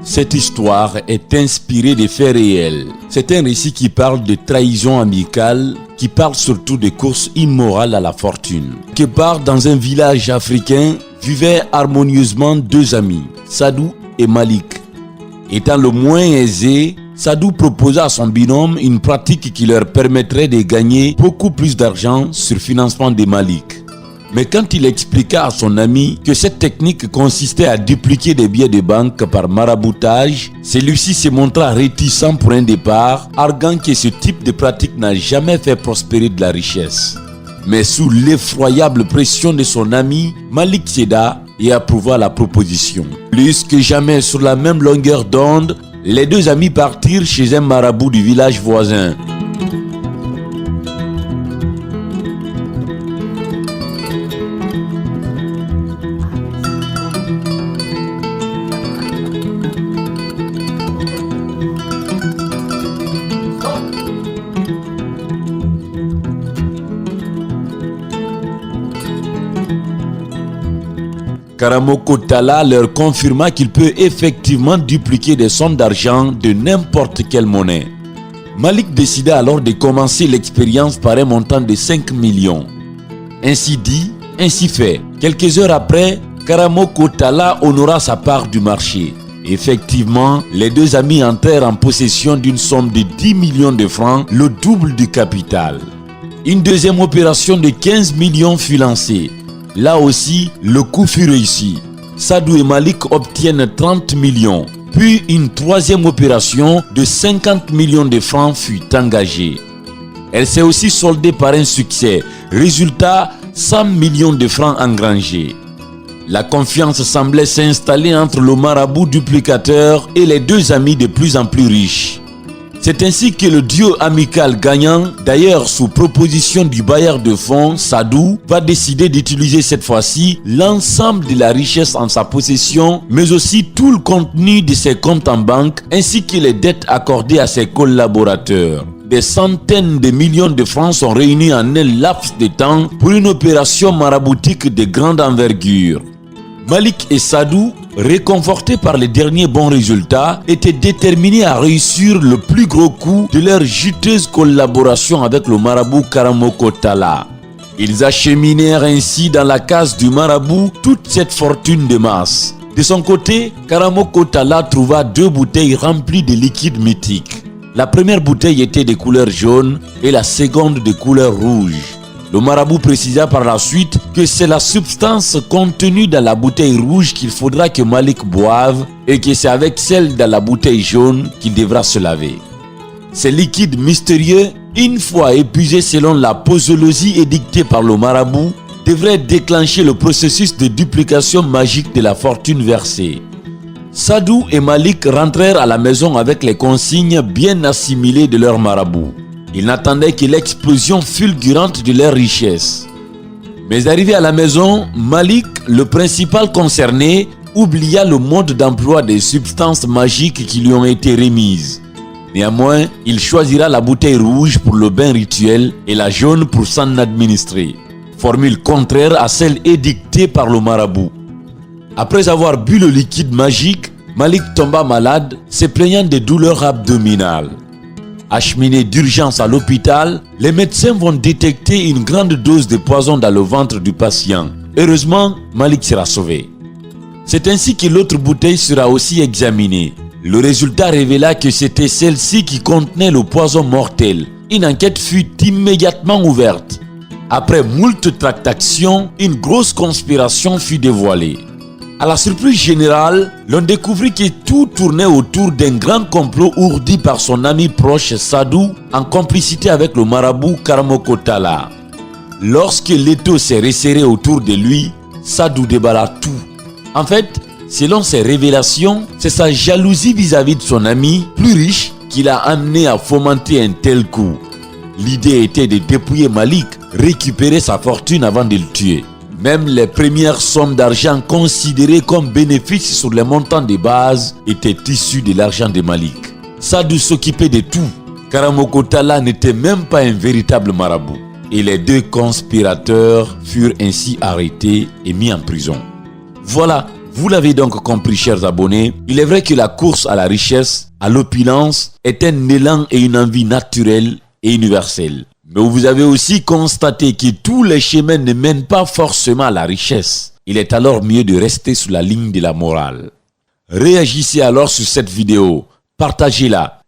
Cette histoire est inspirée des faits réels. C'est un récit qui parle de trahison amicale, qui parle surtout de courses immorales à la fortune. Que part dans un village africain vivaient harmonieusement deux amis, Sadou et Malik. Étant le moins aisé, Sadou proposa à son binôme une pratique qui leur permettrait de gagner beaucoup plus d'argent sur financement de Malik. Mais quand il expliqua à son ami que cette technique consistait à dupliquer des billets de banque par maraboutage, celui-ci se montra réticent pour un départ, arguant que ce type de pratique n'a jamais fait prospérer de la richesse. Mais sous l'effroyable pression de son ami, Malik céda et approuva la proposition. Plus que jamais sur la même longueur d'onde, les deux amis partirent chez un marabout du village voisin. Karamoko Talla leur confirma qu'il peut effectivement dupliquer des sommes d'argent de n'importe quelle monnaie. Malik décida alors de commencer l'expérience par un montant de 5 millions. Ainsi dit, ainsi fait. Quelques heures après, Karamoko Talla honora sa part du marché. Effectivement, les deux amis entrèrent en possession d'une somme de 10 millions de francs, le double du capital. Une deuxième opération de 15 millions fut lancée. Là aussi, le coup fut réussi. Sadou et Malik obtiennent 30 millions. Puis une troisième opération de 50 millions de francs fut engagée. Elle s'est aussi soldée par un succès. Résultat, 100 millions de francs engrangés. La confiance semblait s'installer entre le marabout duplicateur et les deux amis de plus en plus riches. C'est ainsi que le duo amical gagnant, d'ailleurs sous proposition du bailleur de fonds, Sadou, va décider d'utiliser cette fois-ci l'ensemble de la richesse en sa possession, mais aussi tout le contenu de ses comptes en banque, ainsi que les dettes accordées à ses collaborateurs. Des centaines de millions de francs sont réunis en un laps de temps pour une opération maraboutique de grande envergure. Malik et Sadou, réconfortés par les derniers bons résultats, étaient déterminés à réussir le plus gros coup de leur juteuse collaboration avec le marabout Karamoko Talla. Ils acheminèrent ainsi dans la case du marabout toute cette fortune de masse. De son côté, Karamoko Talla trouva deux bouteilles remplies de liquide mythique. La première bouteille était de couleur jaune et la seconde de couleur rouge. Le marabout précisa par la suite que c'est la substance contenue dans la bouteille rouge qu'il faudra que Malik boive et que c'est avec celle dans la bouteille jaune qu'il devra se laver. Ces liquides mystérieux, une fois épuisés selon la posologie édictée par le marabout, devraient déclencher le processus de duplication magique de la fortune versée. Sadou et Malik rentrèrent à la maison avec les consignes bien assimilées de leur marabout. Ils n'attendaient que l'explosion fulgurante de leur richesse. Mais arrivé à la maison, Malik, le principal concerné, oublia le mode d'emploi des substances magiques qui lui ont été remises. Néanmoins, il choisira la bouteille rouge pour le bain rituel et la jaune pour s'en administrer. Formule contraire à celle édictée par le marabout. Après avoir bu le liquide magique, Malik tomba malade, se plaignant de douleurs abdominales. Acheminé d'urgence à l'hôpital, les médecins vont détecter une grande dose de poison dans le ventre du patient. Heureusement, Malik sera sauvé. C'est ainsi que l'autre bouteille sera aussi examinée. Le résultat révéla que c'était celle-ci qui contenait le poison mortel. Une enquête fut immédiatement ouverte. Après moult tractations, une grosse conspiration fut dévoilée. À la surprise générale, l'on découvrit que tout tournait autour d'un grand complot ourdi par son ami proche Sadou en complicité avec le marabout Karamoko Talla. Lorsque l'étau s'est resserré autour de lui, Sadou déballa tout. En fait, selon ses révélations, c'est sa jalousie vis-à-vis de son ami, plus riche, qui l'a amené à fomenter un tel coup. L'idée était de dépouiller Malik, récupérer sa fortune avant de le tuer. Même les premières sommes d'argent considérées comme bénéfices sur les montants de base étaient issues de l'argent de Malik. Sadou s'occupait de tout. Karamoko Talla n'était même pas un véritable marabout. Et les deux conspirateurs furent ainsi arrêtés et mis en prison. Voilà, Vous l'avez donc compris, chers abonnés, il est vrai que la course à la richesse, à l'opulence, est un élan et une envie naturelle et universelle. Mais vous avez aussi constaté que tous les chemins ne mènent pas forcément à la richesse. Il est alors mieux de rester sur la ligne de la morale. Réagissez alors sur cette vidéo, partagez-la.